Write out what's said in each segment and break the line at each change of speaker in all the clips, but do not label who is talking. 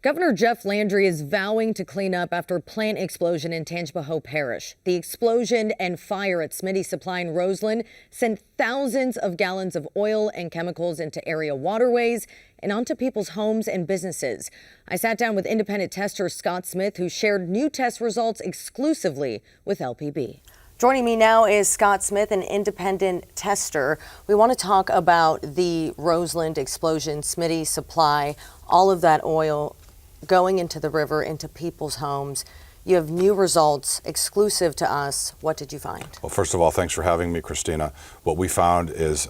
Governor Jeff Landry is vowing to clean up after plant explosion in Tangipahoa Parish. The explosion and fire at Smitty's Supply in Roseland sent thousands of gallons of oil and chemicals into area waterways and onto people's homes and businesses. I sat down with independent tester Scott Smith, who shared new test results exclusively with LPB. Joining me now is Scott Smith, an independent tester. We want to talk about the Roseland explosion, Smitty's Supply, all of that oil going into the river, into people's homes. You have new results exclusive to us. What did you find?
Well, first of all, thanks for having me, Christina. What we found is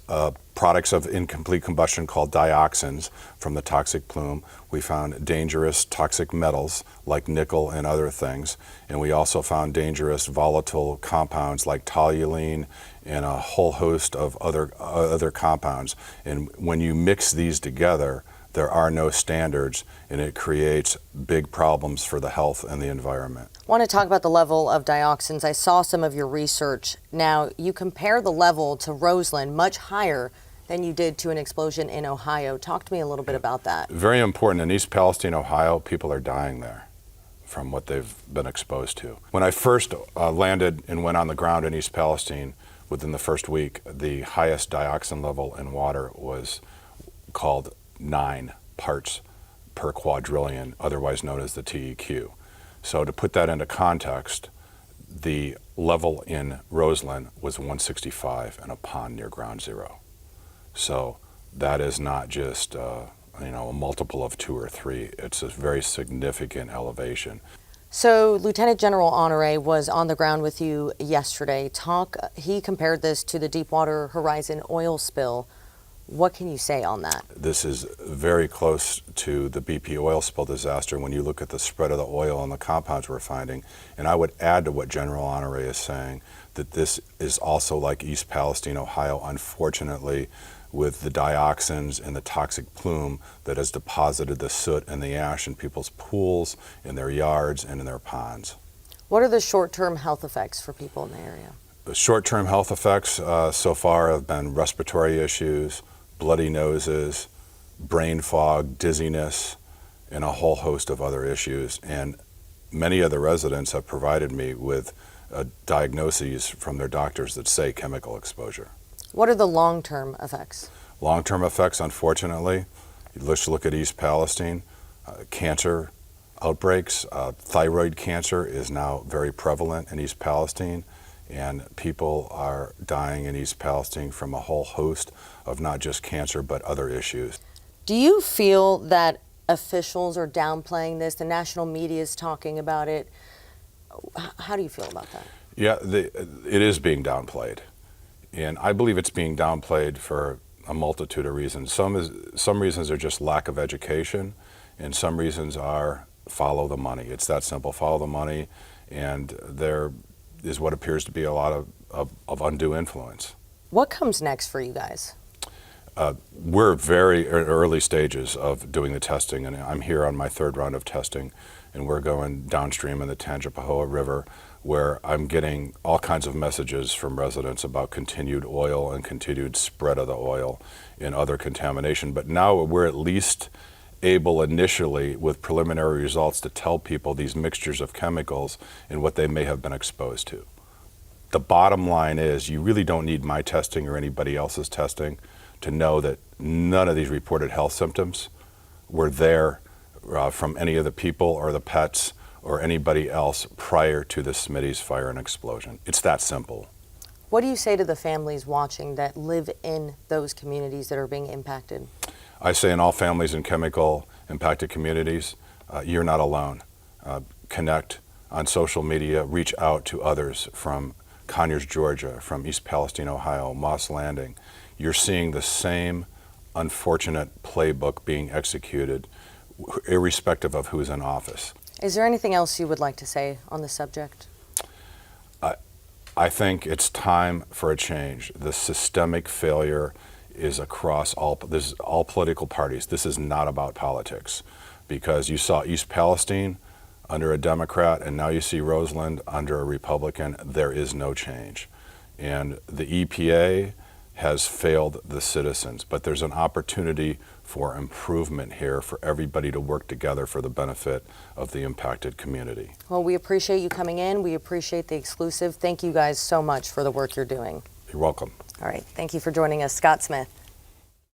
products of incomplete combustion called dioxins from the toxic plume. We found dangerous toxic metals like nickel and other things. And we also found dangerous volatile compounds like toluene and a whole host of other compounds. And when you mix these together, there are no standards, and it creates big problems for the health and the environment.
I want to talk about the level of dioxins. I saw some of your research. Now, you compare the level to Roseland much higher than you did to an explosion in Ohio. Talk to me a little bit about that.
Very important. In East Palestine, Ohio, people are dying there from what they've been exposed to. When I first landed and went on the ground in East Palestine, within the first week, the highest dioxin level in water was called 9 parts per quadrillion, otherwise known as the TEQ. So to put that into context, the level in Roseland was 165 in a pond near ground zero. So that is not just a multiple of 2 or 3. It's a very significant elevation.
So Lieutenant General Honore was on the ground with you yesterday. He compared this to the Deepwater Horizon oil spill. What can you say on that?
This is very close to the BP oil spill disaster when you look at the spread of the oil and the compounds we're finding. And I would add to what General Honore is saying that this is also like East Palestine, Ohio, unfortunately, with the dioxins and the toxic plume that has deposited the soot and the ash in people's pools, in their yards, and in their ponds.
What are the short-term health effects for people in the area?
The short-term health effects so far have been respiratory issues, bloody noses, brain fog, dizziness, and a whole host of other issues. And many of the residents have provided me with diagnoses from their doctors that say chemical exposure.
What are the long-term effects?
Long-term effects, unfortunately, let's look at East Palestine. Cancer outbreaks, thyroid cancer is now very prevalent in East Palestine. And people are dying in East Palestine from a whole host of not just cancer, but other issues.
Do you feel that officials are downplaying this? The national media is talking about it. How do you feel about that?
Yeah, it is being downplayed. And I believe it's being downplayed for a multitude of reasons. Some reasons are just lack of education, and some reasons are follow the money. It's that simple, follow the money, and there is what appears to be a lot of undue influence.
What comes next for you guys?
We're very early stages of doing the testing, and I'm here on my 3rd round of testing, and we're going downstream in the Tangipahoa River, where I'm getting all kinds of messages from residents about continued oil and continued spread of the oil and other contamination. But now we're at least able initially with preliminary results to tell people these mixtures of chemicals and what they may have been exposed to. The bottom line is you really don't need my testing or anybody else's testing to know that none of these reported health symptoms were there from any of the people or the pets or anybody else prior to the Smitty's fire and explosion. It's that simple.
What do you say to the families watching that live in those communities that are being impacted?
I say in all families in chemical impacted communities, you're not alone. Connect on social media, reach out to others from Conyers, Georgia, from East Palestine, Ohio, Moss Landing. You're seeing the same unfortunate playbook being executed, irrespective of who's in office.
Is there anything else you would like to say on the subject?
I think it's time for a change. The systemic failure is across all political parties. This is not about politics, because you saw East Palestine under a Democrat and now you see Roseland under a Republican. There is no change. And the EPA has failed the citizens. But there's an opportunity for improvement here for everybody to work together for the benefit of the impacted community.
Well, we appreciate you coming in. We appreciate the exclusive. Thank you guys so much for the work you're doing.
You're welcome.
All right. Thank you for joining us, Scott Smith.